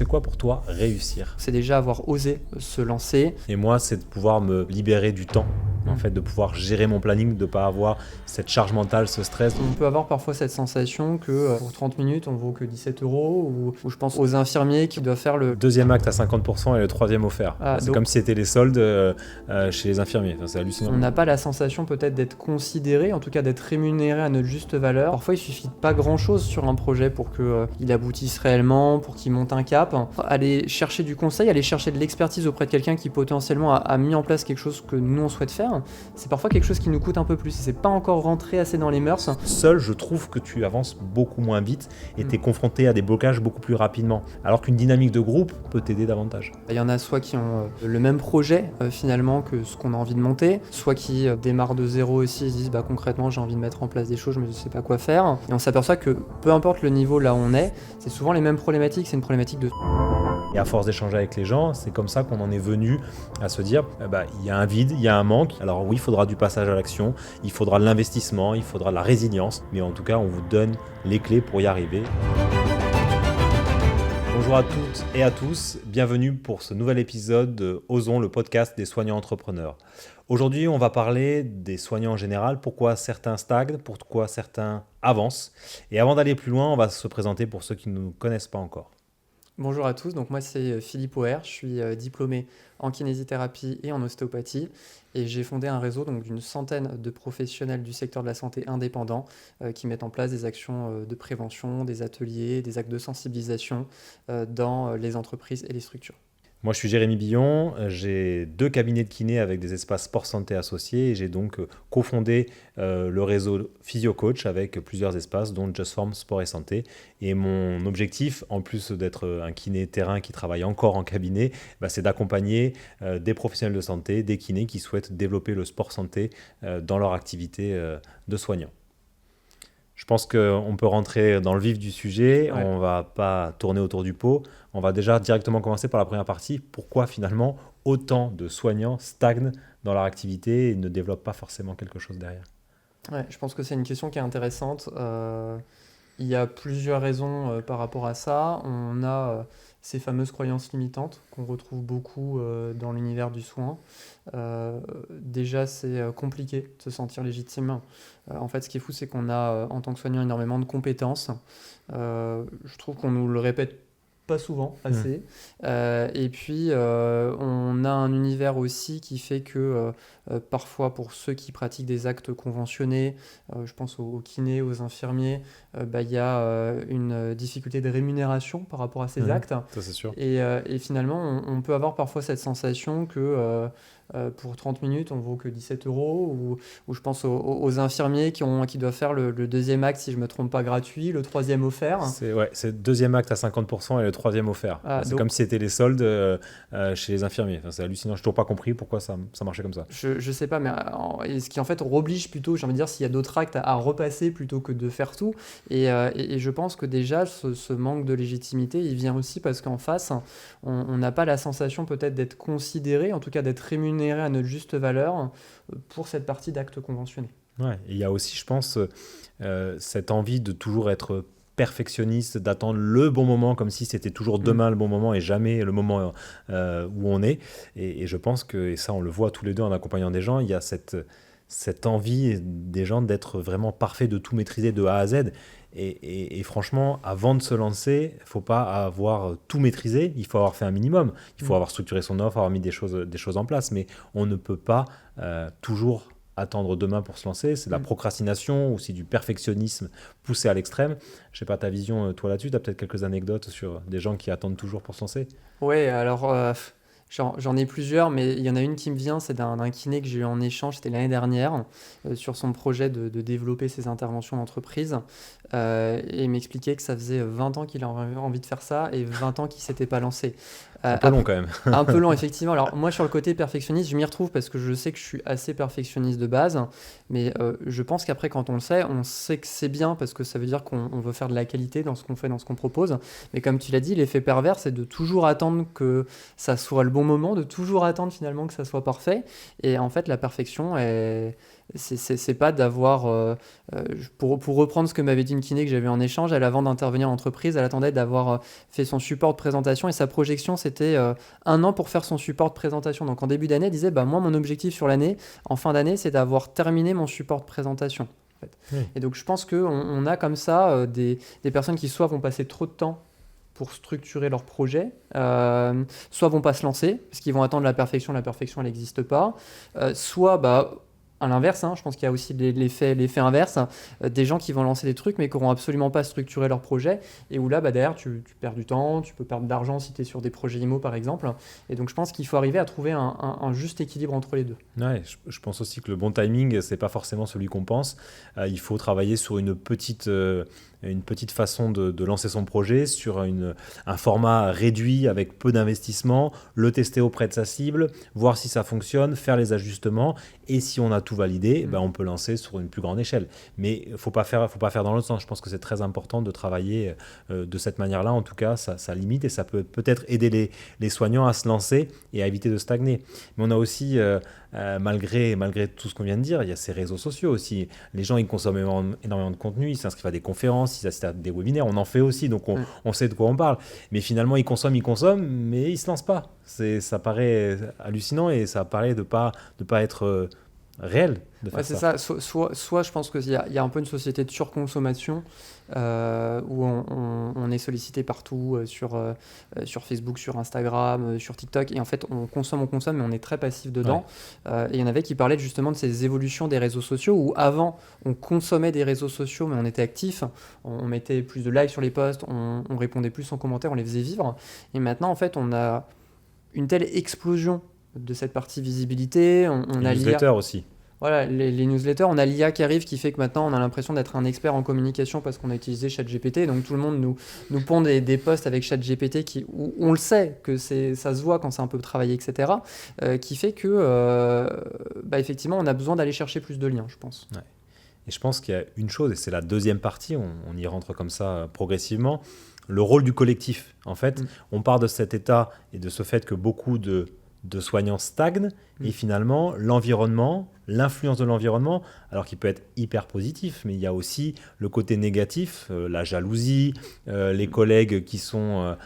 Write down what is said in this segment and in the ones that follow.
C'est quoi pour toi réussir ? C'est déjà avoir osé se lancer. Et moi, c'est de pouvoir me libérer du temps, en fait, de pouvoir gérer mon planning, de ne pas avoir cette charge mentale, ce stress. On peut avoir parfois cette sensation que pour 30 minutes, on vaut que 17 € ou je pense aux infirmiers qui doivent faire le Deuxième acte à 50% et le troisième offert. Ah, c'est donc- comme si c'était les soldes chez les infirmiers. Enfin, c'est hallucinant. On n'a pas la sensation peut-être d'être considéré, en tout cas d'être rémunéré à notre juste valeur. Parfois, il suffit de pas grand-chose sur un projet pour qu'il aboutisse réellement, pour qu'il monte un cap. Aller chercher du conseil, aller chercher de l'expertise auprès de quelqu'un qui potentiellement a mis en place quelque chose que nous on souhaite faire, c'est parfois quelque chose qui nous coûte un peu plus. C'est pas encore rentré assez dans les mœurs. Seul, je trouve que tu avances beaucoup moins vite et tu es confronté à des blocages beaucoup plus rapidement. Alors qu'une dynamique de groupe peut t'aider davantage. Il y en a soit qui ont le même projet finalement que ce qu'on a envie de monter, soit qui démarrent de zéro aussi et se disent concrètement j'ai envie de mettre en place des choses, je ne sais pas quoi faire. Et on s'aperçoit que peu importe le niveau là où on est, c'est souvent les mêmes problématiques, c'est une problématique de... Et à force d'échanger avec les gens, c'est comme ça qu'on en est venu à se dire il y a un vide, il y a un manque. Alors oui, il faudra du passage à l'action, il faudra de l'investissement, il faudra de la résilience, mais en tout cas, on vous donne les clés pour y arriver. Bonjour à toutes et à tous, bienvenue pour ce nouvel épisode de Osons, le podcast des soignants entrepreneurs. Aujourd'hui, on va parler des soignants en général, pourquoi certains stagnent, pourquoi certains avancent. Et avant d'aller plus loin, on va se présenter pour ceux qui ne nous connaissent pas encore. Bonjour à tous, donc moi c'est Philippe Auer, je suis diplômé en kinésithérapie et en ostéopathie et j'ai fondé un réseau donc, d'une centaine de professionnels du secteur de la santé indépendants qui mettent en place des actions de prévention, des ateliers, des actes de sensibilisation dans les entreprises et les structures. Moi, je suis Jérémy Billon, j'ai 2 cabinets de kiné avec des espaces sport santé associés et j'ai donc cofondé le réseau PhysioCoach avec plusieurs espaces dont JustForm Sport et Santé. Et mon objectif, en plus d'être un kiné terrain qui travaille encore en cabinet, c'est d'accompagner des professionnels de santé, des kinés qui souhaitent développer le sport santé dans leur activité de soignant. Je pense qu'on peut rentrer dans le vif du sujet, Ouais. On ne va pas tourner autour du pot. On va déjà directement commencer par la première partie. Pourquoi finalement autant de soignants stagnent dans leur activité et ne développent pas forcément quelque chose derrière ? Ouais, je pense que c'est une question qui est intéressante. Il y a plusieurs raisons par rapport à ça. On a ces fameuses croyances limitantes qu'on retrouve beaucoup dans l'univers du soin. Déjà, c'est compliqué de se sentir légitime. En fait, ce qui est fou, c'est qu'on a en tant que soignant énormément de compétences. Je trouve qu'on nous le répète pas souvent, assez. Et puis, on a un univers aussi qui fait que parfois, pour ceux qui pratiquent des actes conventionnés, je pense aux kinés, aux infirmiers, il y a une difficulté de rémunération par rapport à ces actes. Ça, c'est sûr. Et finalement, on peut avoir parfois cette sensation que pour 30 minutes, on vaut que 17 € ou je pense aux infirmiers qui doivent faire le deuxième acte, si je ne me trompe pas, gratuit, le troisième offert. C'est le deuxième acte à 50% et le troisième offert. C'est donc, comme si c'était les soldes chez les infirmiers. Enfin, c'est hallucinant. Je n'ai toujours pas compris pourquoi ça marchait comme ça. Je ne sais pas, mais ce qui en fait oblige plutôt, j'ai envie de dire, s'il y a d'autres actes à repasser plutôt que de faire tout. Et je pense que déjà, ce manque de légitimité, il vient aussi parce qu'en face, on n'a pas la sensation peut-être d'être considéré, en tout cas d'être rémunéré à notre juste valeur pour cette partie d'actes conventionnés. Ouais, et il y a aussi, je pense, cette envie de toujours être perfectionniste, d'attendre le bon moment comme si c'était toujours demain le bon moment et jamais le moment où on est. Et je pense que, et ça on le voit tous les deux en accompagnant des gens, il y a cette envie des gens d'être vraiment parfait, de tout maîtriser de A à Z. Et franchement, avant de se lancer, il ne faut pas avoir tout maîtrisé, il faut avoir fait un minimum. Il faut avoir structuré son offre, avoir mis des choses en place, mais on ne peut pas toujours attendre demain pour se lancer. C'est de la procrastination ou c'est du perfectionnisme poussé à l'extrême. Je ne sais pas ta vision, toi, là-dessus. Tu as peut-être quelques anecdotes sur des gens qui attendent toujours pour se lancer ? Ouais, alors... J'en ai plusieurs, mais il y en a une qui me vient, c'est d'un kiné que j'ai eu en échange, c'était l'année dernière, sur son projet de développer ses interventions d'entreprise. Et il m'expliquait que ça faisait 20 ans qu'il avait envie de faire ça et 20 ans qu'il ne s'était pas lancé. Un peu long quand même. Un peu long, effectivement. Alors moi, sur le côté perfectionniste, je m'y retrouve parce que je sais que je suis assez perfectionniste de base, mais je pense qu'après, quand on sait que c'est bien parce que ça veut dire qu'on veut faire de la qualité dans ce qu'on fait, dans ce qu'on propose. Mais comme tu l'as dit, l'effet pervers, c'est de toujours attendre que ça soit le bon bon moment, de toujours attendre finalement que ça soit parfait. Et en fait, la perfection, c'est pas d'avoir... pour reprendre ce que m'avait dit une kiné que j'avais en échange, elle, avant d'intervenir en entreprise, elle attendait d'avoir fait son support de présentation et sa projection, c'était 1 an pour faire son support de présentation. Donc en début d'année, elle disait, moi, mon objectif sur l'année, en fin d'année, c'est d'avoir terminé mon support de présentation. En fait. Oui. Et donc je pense qu'on a comme ça des personnes qui soit vont passer trop de temps pour structurer leur projet, soit vont pas se lancer, parce qu'ils vont attendre la perfection elle n'existe pas, soit à l'inverse, je pense qu'il y a aussi l'effet inverse, des gens qui vont lancer des trucs mais qui n'auront absolument pas structuré leur projet, et où là derrière tu perds du temps, tu peux perdre de l'argent si tu es sur des projets IMO par exemple, et donc je pense qu'il faut arriver à trouver un juste équilibre entre les deux. Ouais, je pense aussi que le bon timing, c'est pas forcément celui qu'on pense. Il faut travailler sur une petite façon de lancer son projet, sur un format réduit avec peu d'investissement, le tester auprès de sa cible, voir si ça fonctionne, faire les ajustements, et si on a tout validé, on peut lancer sur une plus grande échelle. Mais il ne faut pas faire dans l'autre sens. Je pense que c'est très important de travailler de cette manière-là. En tout cas, ça limite, et ça peut peut-être aider les soignants à se lancer et à éviter de stagner. Mais on a aussi, malgré tout ce qu'on vient de dire, il y a ces réseaux sociaux aussi. Les gens, ils consomment énormément de contenu, ils s'inscrivent à des conférences, ils assistent à des webinaires, on en fait aussi, donc on sait de quoi on parle. Mais finalement, ils consomment, mais ils ne se lancent pas. Ça paraît hallucinant, et ça paraît de pas être réel de faire c'est ça. Soit je pense qu'il y a un peu une société de surconsommation où on est sollicité partout sur Facebook, sur Instagram, sur TikTok, et en fait on consomme, mais on est très passif dedans. Ouais. Et il y en avait qui parlaient justement de ces évolutions des réseaux sociaux, où avant on consommait des réseaux sociaux mais on était actif, on mettait plus de likes sur les posts, on répondait plus en commentaire, on les faisait vivre, et maintenant en fait on a une telle explosion de cette partie visibilité. On a newsletters aussi. Voilà, les newsletters, on a l'IA qui arrive, qui fait que maintenant on a l'impression d'être un expert en communication parce qu'on a utilisé ChatGPT. Donc tout le monde nous pond des posts avec ChatGPT où on le sait que ça se voit quand c'est un peu travaillé, etc. Qui fait que effectivement on a besoin d'aller chercher plus de liens, je pense. Ouais. Et je pense qu'il y a une chose, et c'est la deuxième partie, on y rentre comme ça progressivement, le rôle du collectif. En fait, on part de cet état et de ce fait que beaucoup de soignants stagnent, et finalement l'environnement, l'influence de l'environnement, alors qu'il peut être hyper positif, mais il y a aussi le côté négatif, la jalousie, les collègues qui sont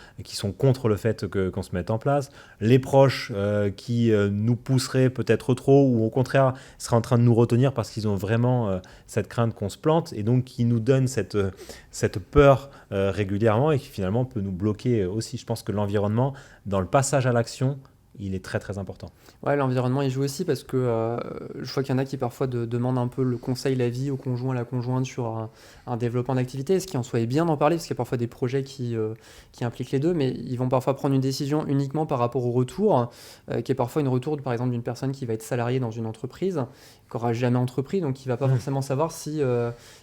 contre le fait qu'on se mette en place, les proches qui nous pousseraient peut-être trop, ou au contraire seraient en train de nous retenir parce qu'ils ont vraiment cette crainte qu'on se plante, et donc qui nous donnent cette peur régulièrement, et qui finalement peut nous bloquer aussi. Je pense que l'environnement, dans le passage à l'action, il est très très important. Ouais, l'environnement il joue aussi, parce que je vois qu'il y en a qui parfois demandent un peu le conseil, l'avis au conjoint, à la conjointe sur un développement d'activité, ce qui en soit est bien d'en parler, parce qu'il y a parfois des projets qui impliquent les deux, mais ils vont parfois prendre une décision uniquement par rapport au retour, qui est parfois une retour par exemple d'une personne qui va être salariée dans une entreprise, qui n'aura jamais entrepris, donc qui ne va pas forcément savoir si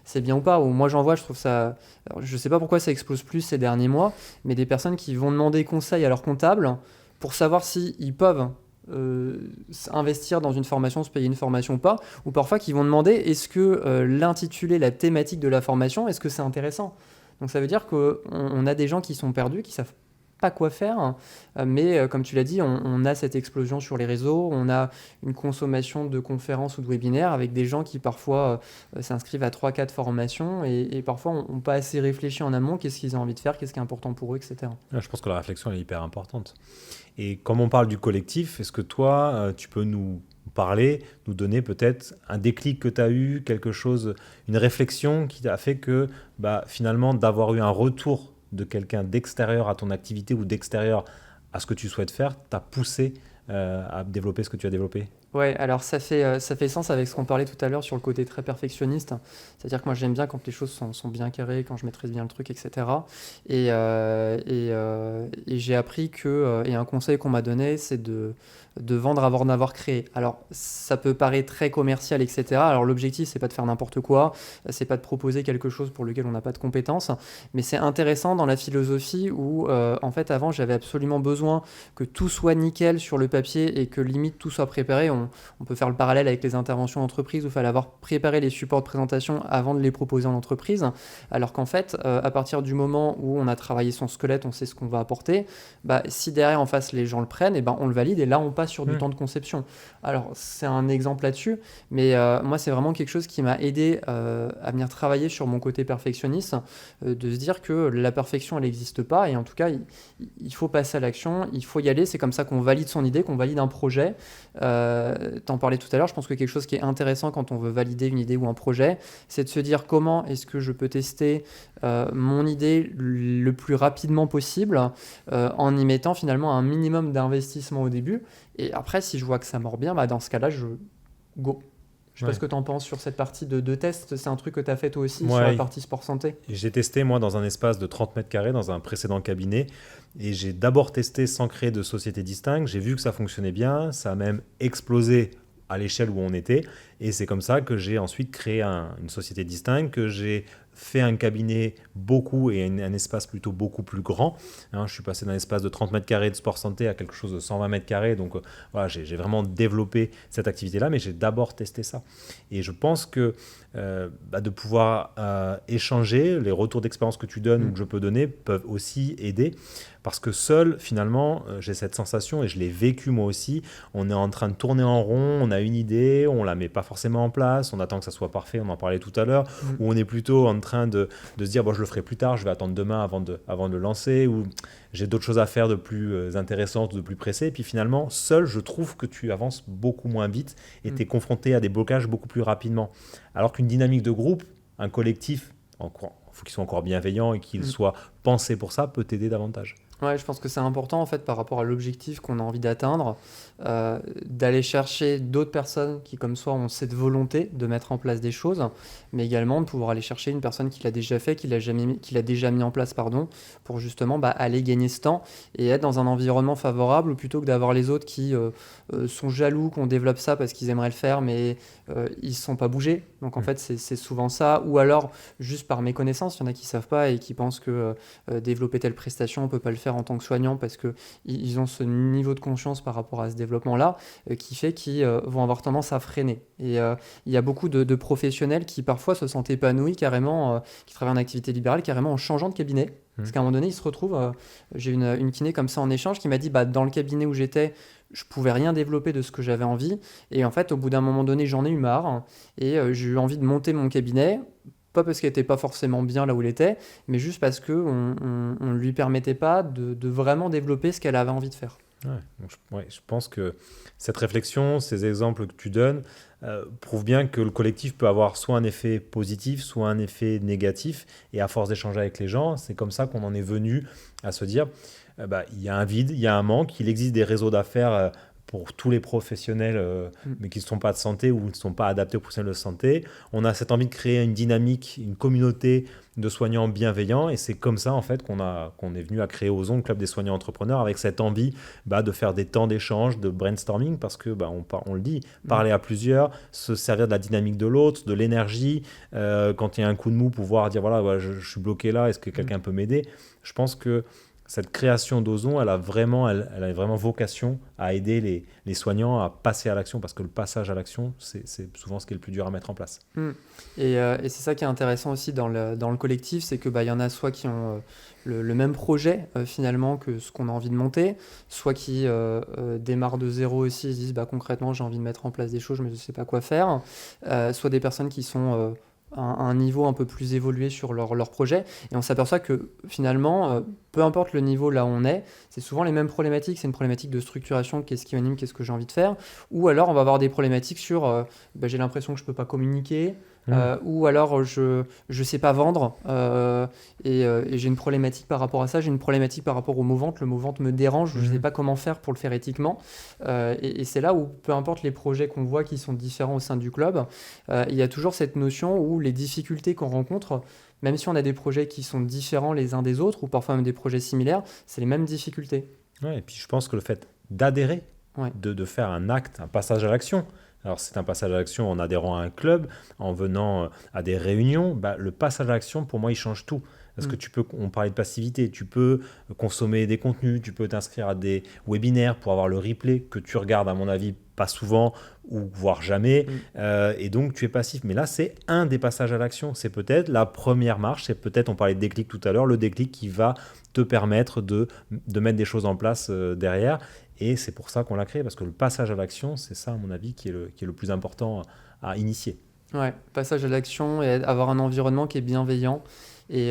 c'est bien ou pas. Ou moi j'en vois, je trouve ça... Alors, je ne sais pas pourquoi ça explose plus ces derniers mois, mais des personnes qui vont demander conseil à leur comptable pour savoir s'ils peuvent investir dans une formation, se payer une formation ou pas, ou parfois qui vont demander est-ce que l'intitulé, la thématique de la formation, est-ce que c'est intéressant ? Donc ça veut dire qu'on a des gens qui sont perdus, qui savent pas quoi faire, mais comme tu l'as dit, on a cette explosion sur les réseaux, on a une consommation de conférences ou de webinaires avec des gens qui parfois s'inscrivent à 3-4 formations et parfois n'ont pas assez réfléchi en amont, qu'est-ce qu'ils ont envie de faire, qu'est-ce qui est important pour eux, etc. Je pense que la réflexion elle est hyper importante. Et comme on parle du collectif, est-ce que toi, tu peux nous parler, nous donner peut-être un déclic que tu as eu, quelque chose, une réflexion qui t'a fait que finalement d'avoir eu un retour de quelqu'un d'extérieur à ton activité ou d'extérieur à ce que tu souhaites faire, t'a poussé à développer ce que tu as développé ? Ouais, alors ça fait sens avec ce qu'on parlait tout à l'heure sur le côté très perfectionniste. C'est-à-dire que moi j'aime bien quand les choses sont bien carrées, quand je maîtrise bien le truc, etc. Et j'ai appris que, et un conseil qu'on m'a donné, c'est de vendre avant d'avoir créé. Alors ça peut paraître très commercial, etc. Alors l'objectif c'est pas de faire n'importe quoi, c'est pas de proposer quelque chose pour lequel on n'a pas de compétences, mais c'est intéressant dans la philosophie où en fait avant j'avais absolument besoin que tout soit nickel sur le papier et que limite tout soit préparé. on peut faire le parallèle avec les interventions d'entreprise où il fallait avoir préparé les supports de présentation avant de les proposer en entreprise, alors qu'en fait, à partir du moment où on a travaillé son squelette, on sait ce qu'on va apporter, si derrière en face les gens le prennent, et on le valide et là on passe sur du temps de conception. Alors c'est un exemple là-dessus, mais moi c'est vraiment quelque chose qui m'a aidé à venir travailler sur mon côté perfectionniste, de se dire que la perfection elle n'existe pas et en tout cas il faut passer à l'action, il faut y aller, c'est comme ça qu'on valide son idée, qu'on valide un projet. T'en parlais tout à l'heure, je pense que quelque chose qui est intéressant quand on veut valider une idée ou un projet, c'est de se dire comment est-ce que je peux tester mon idée le plus rapidement possible en y mettant finalement un minimum d'investissement au début, et après si je vois que ça mord bien, dans ce cas-là je go. Je sais pas ce que tu en penses sur cette partie de test, c'est un truc que tu as fait toi aussi sur la partie sport santé. J'ai testé moi dans un espace de 30 mètres carrés dans un précédent cabinet et j'ai d'abord testé sans créer de société distincte, j'ai vu que ça fonctionnait bien, ça a même explosé à l'échelle où on était et c'est comme ça que j'ai ensuite créé une société distincte, que j'ai fait un cabinet et un espace plutôt beaucoup plus grand. Je suis passé d'un espace de 30 mètres carrés de sport santé à quelque chose de 120 mètres carrés. Donc voilà, j'ai vraiment développé cette activité-là, mais j'ai d'abord testé ça. Et je pense que de pouvoir échanger, les retours d'expérience que tu donnes ou que je peux donner peuvent aussi aider. Parce que seul, finalement, j'ai cette sensation, et je l'ai vécu moi aussi, on est en train de tourner en rond, on a une idée, on ne la met pas forcément en place, on attend que ça soit parfait, on en parlait tout à l'heure, ou on est plutôt en train de se dire je le ferai plus tard, je vais attendre demain avant de le lancer, ou j'ai d'autres choses à faire de plus intéressantes, de plus pressées. Et puis finalement, seul, je trouve que tu avances beaucoup moins vite et tu es confronté à des blocages beaucoup plus rapidement. Alors qu'une dynamique de groupe, un collectif, il faut qu'il soit encore bienveillant et qu'il soit pensé pour ça, peut t'aider davantage. Ouais, je pense que c'est important en fait par rapport à l'objectif qu'on a envie d'atteindre, d'aller chercher d'autres personnes qui comme soi ont cette volonté de mettre en place des choses, mais également de pouvoir aller chercher une personne qui l'a déjà fait, qui l'a déjà mis en place, pour justement aller gagner ce temps et être dans un environnement favorable, plutôt que d'avoir les autres qui sont jaloux qu'on développe ça parce qu'ils aimeraient le faire, mais ils ne se sont pas bougés. Donc en fait c'est souvent ça, ou alors juste par méconnaissance, il y en a qui ne savent pas et qui pensent que développer telle prestation on ne peut pas le faire en tant que soignant parce qu'ils ont ce niveau de conscience par rapport à ce développement-là qui fait qu'ils vont avoir tendance à freiner. Et il y a beaucoup de professionnels qui parfois se sentent épanouis carrément, qui travaillent en activité libérale carrément en changeant de cabinet. Parce qu'à un moment donné, ils se retrouvent, j'ai une kiné comme ça en échange qui m'a dit dans le cabinet où j'étais, je pouvais rien développer de ce que j'avais envie. Et en fait, au bout d'un moment donné, j'en ai eu marre et j'ai eu envie de monter mon cabinet. Pas parce qu'elle n'était pas forcément bien là où elle était, mais juste parce qu'on ne lui permettait pas de vraiment développer ce qu'elle avait envie de faire. Je pense que cette réflexion, ces exemples que tu donnes, prouvent bien que le collectif peut avoir soit un effet positif, soit un effet négatif. Et à force d'échanger avec les gens, c'est comme ça qu'on en est venu à se dire il y a un vide, il y a un manque, il existe des réseaux d'affaires pour tous les professionnels, mais qui ne sont pas de santé ou ne sont pas adaptés aux professionnels de santé. On a cette envie de créer une dynamique, une communauté de soignants bienveillants, et c'est comme ça en fait qu'on est venu à créer Ozon, le club des soignants entrepreneurs, avec cette envie de faire des temps d'échange, de brainstorming, parce que on le dit, parler à plusieurs, se servir de la dynamique de l'autre, de l'énergie, quand il y a un coup de mou, pouvoir dire voilà, je suis bloqué là, est-ce que quelqu'un peut m'aider? Je pense que cette création d'Ozon, elle a vraiment vocation à aider les soignants à passer à l'action, parce que le passage à l'action, c'est souvent ce qui est le plus dur à mettre en place. Et c'est ça qui est intéressant aussi dans le collectif, c'est que y en a soit qui ont le même projet finalement que ce qu'on a envie de monter, soit qui démarrent de zéro aussi, ils se disent concrètement j'ai envie de mettre en place des choses mais je ne sais pas quoi faire, soit des personnes qui sont un niveau un peu plus évolué sur leur projet, et on s'aperçoit que finalement peu importe le niveau là où on est, c'est souvent les mêmes problématiques. C'est une problématique de structuration, qu'est-ce qui m'anime, qu'est-ce que j'ai envie de faire, ou alors on va avoir des problématiques sur j'ai l'impression que je peux pas communiquer, ou alors je sais pas vendre, et j'ai une problématique par rapport à ça, j'ai une problématique par rapport au mot-vente, le mot-vente me dérange, je sais pas comment faire pour le faire éthiquement, et c'est là où peu importe les projets qu'on voit qui sont différents au sein du club, il y a toujours cette notion où les difficultés qu'on rencontre, même si on a des projets qui sont différents les uns des autres, ou parfois même des projets similaires, c'est les mêmes difficultés. Ouais, et puis je pense que le fait d'adhérer, de faire un acte, un passage à l'action, alors c'est un passage à l'action en adhérant à un club, en venant à des réunions, le passage à l'action, pour moi, il change tout. Parce que on parlait de passivité, tu peux consommer des contenus, tu peux t'inscrire à des webinaires pour avoir le replay que tu regardes, à mon avis, pas souvent ou voire jamais, Mm. et donc tu es passif. Mais là, c'est un des passages à l'action. C'est peut-être la première marche, c'est peut-être, on parlait de déclic tout à l'heure, le déclic qui va te permettre de mettre des choses en place derrière. Et c'est pour ça qu'on l'a créé, parce que le passage à l'action, c'est ça, à mon avis, qui est le plus important à initier. Ouais, passage à l'action et avoir un environnement qui est bienveillant et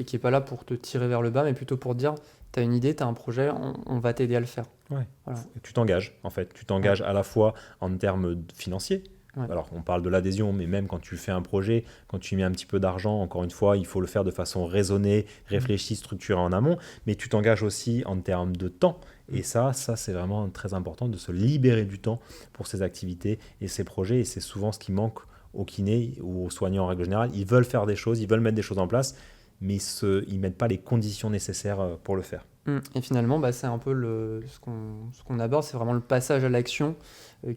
qui est pas là pour te tirer vers le bas, mais plutôt pour te dire, tu as une idée, tu as un projet, on va t'aider à le faire. Ouais. Voilà. Tu t'engages, en fait. Tu Ouais, t'engages à la fois en termes financiers. ouais. Alors, on parle de l'adhésion, mais même quand tu fais un projet, quand tu mets un petit peu d'argent, encore une fois, il faut le faire de façon raisonnée, réfléchie, structurée en amont, mais tu t'engages aussi en termes de temps. Et ça c'est vraiment très important de se libérer du temps pour ces activités et ces projets. Et c'est souvent ce qui manque aux kinés ou aux soignants en règle générale. Ils veulent faire des choses, ils veulent mettre des choses en place, mais ils ne mettent pas les conditions nécessaires pour le faire. Et finalement, bah, c'est un peu ce qu'on aborde, c'est vraiment le passage à l'action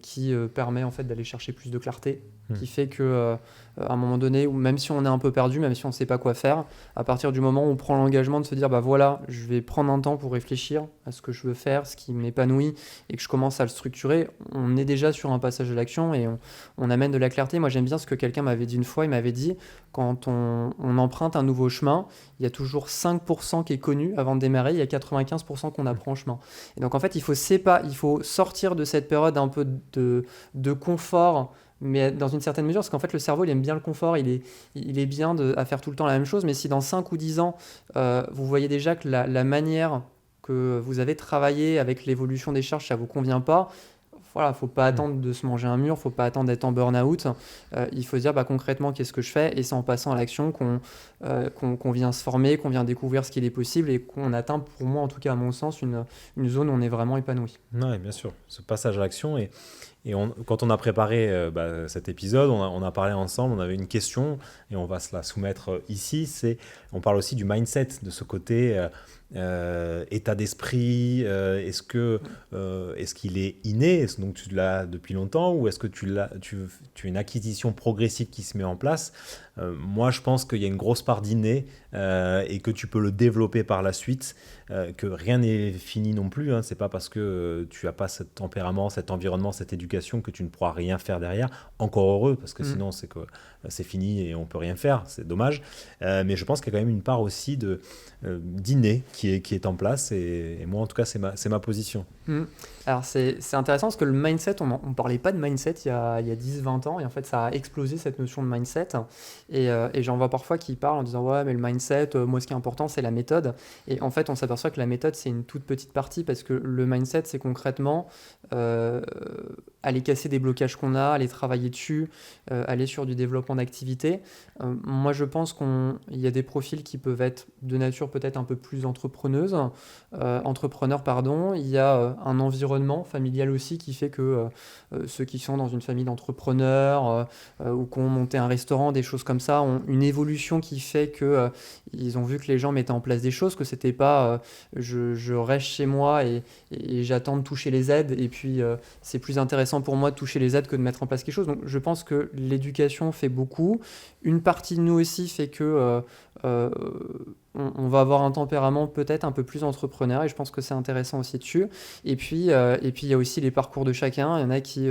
qui permet en fait d'aller chercher plus de clarté, qui fait que à un moment donné, ou même si on est un peu perdu, même si on ne sait pas quoi faire, à partir du moment où on prend l'engagement de se dire bah voilà, je vais prendre un temps pour réfléchir à ce que je veux faire, ce qui m'épanouit, et que je commence à le structurer, on est déjà sur un passage à l'action et on amène de la clarté. Moi j'aime bien ce que quelqu'un m'avait dit une fois, il m'avait dit quand on emprunte un nouveau chemin, il y a toujours 5% qui est connu avant de démarrer, il y a 95% qu'on apprend en chemin. Et donc en fait, il faut sortir de cette période un peu de confort, mais dans une certaine mesure, parce qu'en fait, le cerveau, il aime bien le confort, il est bien à faire tout le temps la même chose, mais si dans 5 ou 10 ans, vous voyez déjà que la manière que vous avez travaillé avec l'évolution des charges, ça ne vous convient pas, voilà, faut pas attendre de se manger un mur, faut pas attendre d'être en burn-out. Il faut se dire bah, concrètement qu'est-ce que je fais, et c'est en passant à l'action qu'on vient se former, qu'on vient découvrir ce qu'il est possible et qu'on atteint, pour moi en tout cas à mon sens, une zone où on est vraiment épanoui. Oui, bien sûr, ce passage à l'action. Quand on a préparé cet épisode, on a parlé ensemble, on avait une question et on va se la soumettre ici. On parle aussi du mindset, de ce côté état d'esprit. Est-ce qu'il est inné, donc tu l'as depuis longtemps, ou est-ce que tu as une acquisition progressive qui se met en place? Moi, je pense qu'il y a une grosse part d'inné et que tu peux le développer par la suite, que rien n'est fini non plus. Hein. C'est pas parce que tu n'as pas ce tempérament, cet environnement, cette éducation que tu ne pourras rien faire derrière. Encore heureux, parce que sinon c'est que c'est fini et on peut rien faire. C'est dommage. Mais je pense qu'il y a quand même une part aussi d'inné qui est en place. Et moi, en tout cas, c'est ma position. Alors c'est intéressant parce que le mindset, on ne parlait pas de mindset il y a 10-20 ans, et en fait ça a explosé cette notion de mindset, et j'en vois parfois qui parlent en disant ouais mais le mindset, moi ce qui est important c'est la méthode, et en fait on s'aperçoit que la méthode c'est une toute petite partie, parce que le mindset c'est concrètement aller casser des blocages qu'on a, aller travailler dessus, aller sur du développement d'activité. Moi je pense qu'il y a des profils qui peuvent être de nature peut-être un peu plus entrepreneurs, pardon. Il y a un environnement familial aussi qui fait que ceux qui sont dans une famille d'entrepreneurs ou qui ont monté un restaurant, des choses comme ça, ont une évolution qui fait que ils ont vu que les gens mettaient en place des choses, que c'était pas je reste chez moi et j'attends de toucher les aides, et puis c'est plus intéressant pour moi de toucher les aides que de mettre en place quelque chose. Donc je pense que l'éducation fait beaucoup. Une partie de nous aussi fait que on va avoir un tempérament peut-être un peu plus entrepreneur, et je pense que c'est intéressant aussi dessus. Et puis il y a aussi les parcours de chacun. Il y en a qui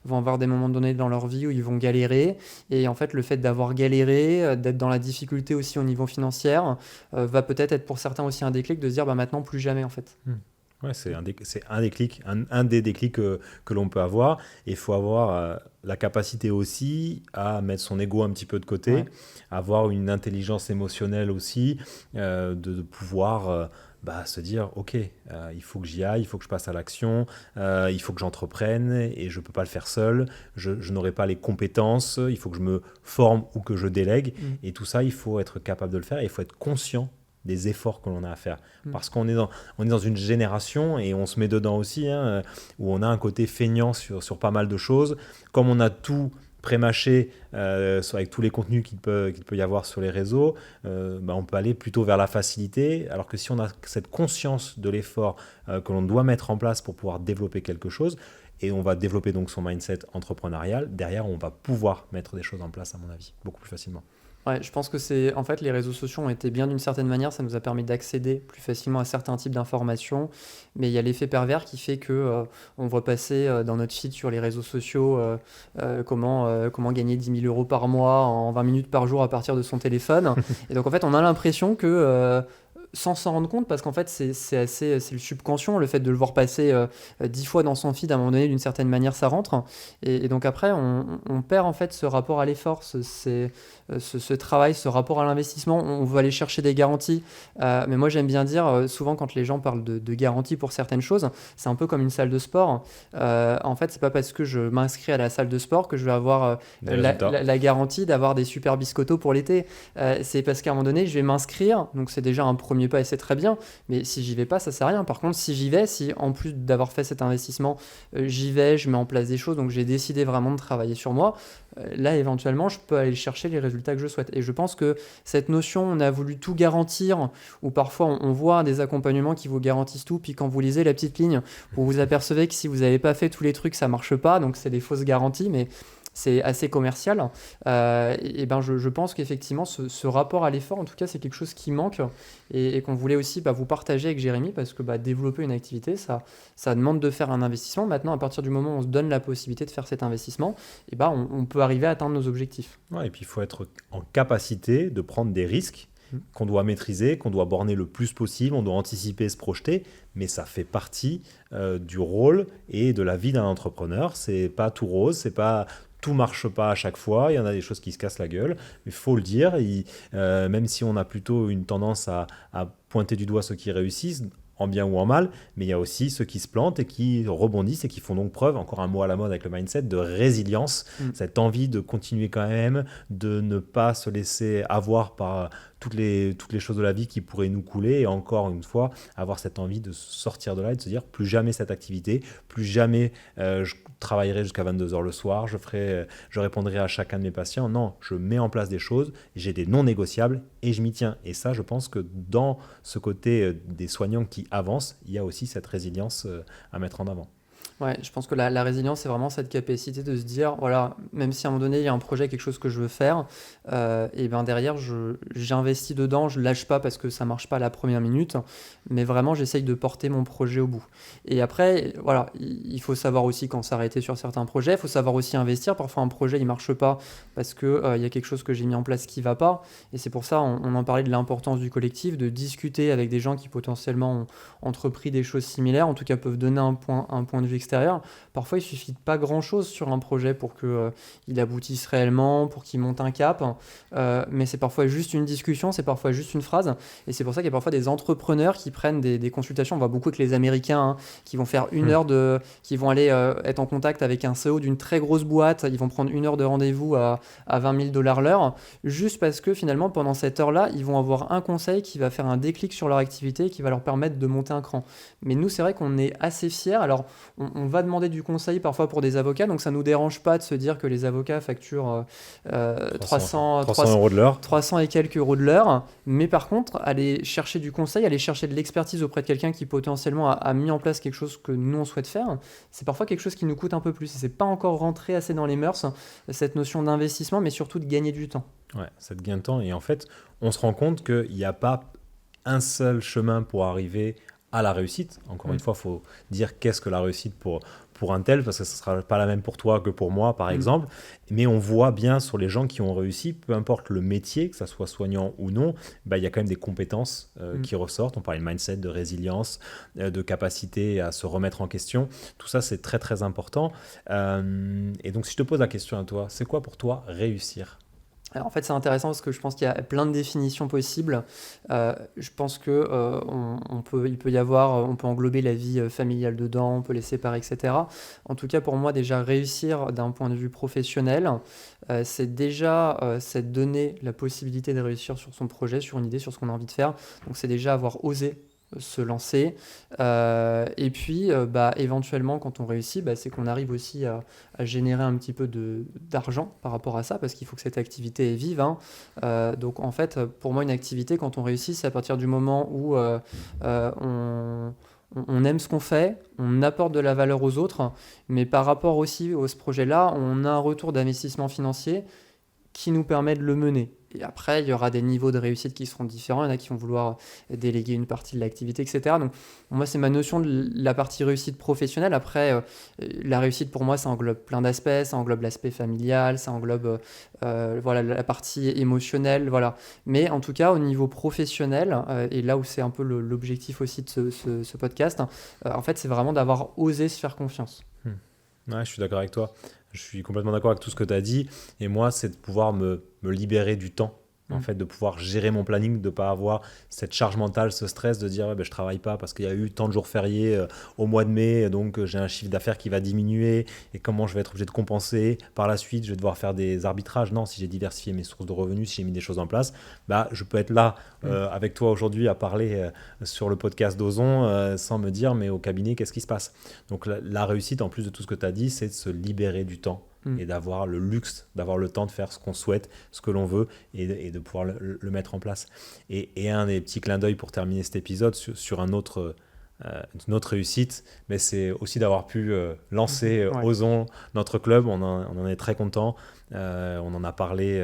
vont avoir des moments donnés dans leur vie où ils vont galérer, et en fait le fait d'avoir galéré, d'être dans la difficulté aussi au niveau financier, va peut-être être pour certains aussi un déclic de se dire bah maintenant plus jamais en fait. Ouais, c'est un déclic, un des déclics que l'on peut avoir. Et il faut avoir la capacité aussi à mettre son ego un petit peu de côté, Ouais. avoir une intelligence émotionnelle aussi, de pouvoir se dire, ok, il faut que j'y aille, il faut que je passe à l'action, il faut que j'entreprenne, et je ne peux pas le faire seul, je n'aurai pas les compétences, il faut que je me forme ou que je délègue. Et tout ça, il faut être capable de le faire, et il faut être conscient des efforts que l'on a à faire. Parce qu'on est dans une génération, et on se met dedans aussi, hein, où on a un côté feignant sur pas mal de choses. Comme on a tout pré-mâché avec tous les contenus qu'il peut y avoir sur les réseaux, on peut aller plutôt vers la facilité, alors que si on a cette conscience de l'effort que l'on doit mettre en place pour pouvoir développer quelque chose, et on va développer donc son mindset entrepreneurial, derrière on va pouvoir mettre des choses en place, à mon avis, beaucoup plus facilement. Ouais, je pense que c'est en fait les réseaux sociaux ont été bien d'une certaine manière, ça nous a permis d'accéder plus facilement à certains types d'informations, mais il y a l'effet pervers qui fait que on voit passer dans notre feed sur les réseaux sociaux comment gagner 10 000 € par mois en 20 minutes par jour à partir de son téléphone. Et donc en fait on a l'impression que sans s'en rendre compte, parce qu'en fait c'est le subconscient, le fait de le voir passer 10 fois dans son feed à un moment donné d'une certaine manière ça rentre, et donc après on perd en fait ce rapport à l'effort, ce travail, ce rapport à l'investissement. On veut aller chercher des garanties, mais moi j'aime bien dire souvent quand les gens parlent de garanties pour certaines choses, c'est un peu comme une salle de sport. En fait c'est pas parce que je m'inscris à la salle de sport que je vais avoir Des résultats. la garantie d'avoir des super biscottos pour l'été. C'est parce qu'à un moment donné je vais m'inscrire, donc c'est déjà un premier pas et c'est très bien, mais si j'y vais pas ça sert à rien. Par contre si j'y vais, si en plus d'avoir fait cet investissement j'y vais, je mets en place des choses, donc j'ai décidé vraiment de travailler sur moi, là éventuellement je peux aller chercher les résultats que je souhaite. Et je pense que cette notion, on a voulu tout garantir, ou parfois on voit des accompagnements qui vous garantissent tout, puis quand vous lisez la petite ligne, vous vous apercevez que si vous n'avez pas fait tous les trucs, ça marche pas, donc c'est des fausses garanties, mais c'est assez commercial. Et ben je pense qu'effectivement, ce rapport à l'effort, en tout cas, c'est quelque chose qui manque, et qu'on voulait aussi vous partager avec Jérémy, parce que développer une activité, ça demande de faire un investissement. Maintenant, à partir du moment où on se donne la possibilité de faire cet investissement, et on peut arriver à atteindre nos objectifs. Ouais, et puis il faut être en capacité de prendre des risques Mm. qu'on doit maîtriser, qu'on doit borner le plus possible, on doit anticiper, se projeter, mais ça fait partie du rôle et de la vie d'un entrepreneur. C'est pas tout rose, c'est pas tout marche pas à chaque fois, il y en a des choses qui se cassent la gueule, mais il faut le dire, même si on a plutôt une tendance à pointer du doigt ceux qui réussissent, en bien ou en mal, mais il y a aussi ceux qui se plantent et qui rebondissent et qui font donc preuve, encore un mot à la mode avec le mindset, de résilience, Mm. cette envie de continuer quand même, de ne pas se laisser avoir par toutes les choses de la vie qui pourraient nous couler, et encore une fois, avoir cette envie de sortir de là et de se dire plus jamais cette activité, plus jamais je travaillerai jusqu'à 22 heures le soir, je répondrai à chacun de mes patients. Non, je mets en place des choses, j'ai des non négociables et je m'y tiens. Et ça, je pense que dans ce côté des soignants qui avancent, il y a aussi cette résilience à mettre en avant. Ouais, je pense que la résilience, c'est vraiment cette capacité de se dire, voilà, même si à un moment donné, il y a un projet, quelque chose que je veux faire, et ben derrière, j'investis dedans, je lâche pas parce que ça marche pas à la première minute, mais vraiment, j'essaye de porter mon projet au bout. Et après, voilà, il faut savoir aussi quand s'arrêter sur certains projets, il faut savoir aussi investir. Parfois, un projet, il marche pas parce que il y a quelque chose que j'ai mis en place qui va pas, et c'est pour ça, on en parlait de l'importance du collectif, de discuter avec des gens qui potentiellement ont entrepris des choses similaires, en tout cas peuvent donner un point de vue extérieur. Parfois, il suffit de pas grand-chose sur un projet pour que il aboutisse réellement, pour qu'il monte un cap. Mais c'est parfois juste une discussion, c'est parfois juste une phrase. Et c'est pour ça qu'il y a parfois des entrepreneurs qui prennent des consultations. On voit beaucoup avec les Américains, hein, qui vont faire qui vont aller être en contact avec un CEO d'une très grosse boîte. Ils vont prendre 1 heure de rendez-vous à 20 000 $ l'heure, juste parce que finalement, pendant cette heure-là, ils vont avoir un conseil qui va faire un déclic sur leur activité, qui va leur permettre de monter un cran. Mais nous, c'est vrai qu'on est assez fiers. Alors, on va demander du conseil parfois pour des avocats, donc ça ne nous dérange pas de se dire que les avocats facturent 300 € de l'heure. 300 et quelques euros de l'heure. Mais par contre, aller chercher du conseil, aller chercher de l'expertise auprès de quelqu'un qui potentiellement a mis en place quelque chose que nous, on souhaite faire, c'est parfois quelque chose qui nous coûte un peu plus. Et c'est pas encore rentré assez dans les mœurs, cette notion d'investissement, mais surtout de gagner du temps. Ouais, ça te gagne de temps. Et en fait, on se rend compte qu'il n'y a pas un seul chemin pour arriver à la réussite. Encore une fois, il faut dire qu'est-ce que la réussite pour un tel, parce que ce ne sera pas la même pour toi que pour moi, par exemple. Mais on voit bien sur les gens qui ont réussi, peu importe le métier, que ça soit soignant ou non, il y a quand même des compétences qui ressortent. On parle de mindset, de résilience, de capacité à se remettre en question. Tout ça, c'est très, très important. Et donc, si je te pose la question à toi, c'est quoi pour toi réussir ? Alors, en fait, c'est intéressant parce que je pense qu'il y a plein de définitions possibles. Je pense que on peut englober la vie familiale dedans, on peut les séparer, etc. En tout cas, pour moi, déjà réussir d'un point de vue professionnel, c'est déjà c'est donner la possibilité de réussir sur son projet, sur une idée, sur ce qu'on a envie de faire. Donc, c'est déjà avoir osé se lancer, et puis éventuellement quand on réussit, c'est qu'on arrive aussi à générer un petit peu d'argent par rapport à ça, parce qu'il faut que cette activité est vive, hein. Donc en fait pour moi une activité, quand on réussit, c'est à partir du moment où on aime ce qu'on fait, on apporte de la valeur aux autres, mais par rapport aussi à ce projet-là, on a un retour d'investissement financier qui nous permet de le mener. Et après, il y aura des niveaux de réussite qui seront différents. Il y en a qui vont vouloir déléguer une partie de l'activité, etc. Donc, moi, c'est ma notion de la partie réussite professionnelle. Après, la réussite, pour moi, ça englobe plein d'aspects. Ça englobe l'aspect familial, ça englobe voilà, la partie émotionnelle. Voilà. Mais en tout cas, au niveau professionnel, et là où c'est un peu l'objectif aussi de ce podcast, en fait, c'est vraiment d'avoir osé se faire confiance. Ouais, je suis d'accord avec toi. Je suis complètement d'accord avec tout ce que tu as dit. Et moi, c'est de pouvoir me libérer du temps. En fait, de pouvoir gérer mon planning, de ne pas avoir cette charge mentale, ce stress de dire je ne travaille pas parce qu'il y a eu tant de jours fériés au mois de mai, donc j'ai un chiffre d'affaires qui va diminuer et comment je vais être obligé de compenser. Par la suite, je vais devoir faire des arbitrages. Non, si j'ai diversifié mes sources de revenus, si j'ai mis des choses en place, je peux être là avec toi aujourd'hui à parler sur le podcast d'Ozon sans me dire mais au cabinet, qu'est-ce qui se passe? Donc la réussite, en plus de tout ce que tu as dit, c'est de se libérer du temps. Et d'avoir le luxe, d'avoir le temps de faire ce qu'on souhaite, ce que l'on veut, et de pouvoir le mettre en place. Et un des petits clins d'œil pour terminer cet épisode sur une autre réussite, mais c'est aussi d'avoir pu lancer Ozon, notre club. On en est très content. On en a parlé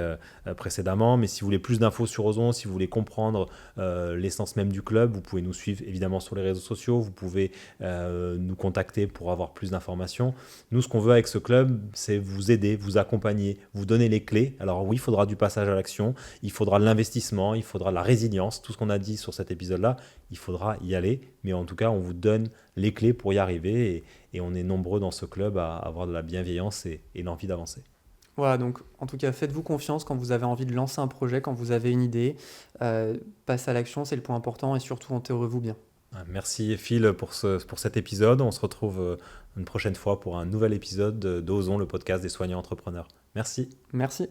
précédemment, mais si vous voulez plus d'infos sur Ozon, si vous voulez comprendre l'essence même du club, vous pouvez nous suivre évidemment sur les réseaux sociaux, vous pouvez nous contacter pour avoir plus d'informations. Nous, ce qu'on veut avec ce club, c'est vous aider, vous accompagner, vous donner les clés. Alors oui, il faudra du passage à l'action, il faudra de l'investissement, il faudra de la résilience, tout ce qu'on a dit sur cet épisode-là, il faudra y aller, mais en tout cas, on vous donne les clés pour y arriver et on est nombreux dans ce club à avoir de la bienveillance et l'envie d'avancer. Voilà, donc en tout cas, faites-vous confiance quand vous avez envie de lancer un projet, quand vous avez une idée. Passez à l'action, c'est le point important et surtout, entourez-vous bien. Merci Phil pour cet épisode. On se retrouve une prochaine fois pour un nouvel épisode d'Ozon, le podcast des soignants entrepreneurs. Merci. Merci.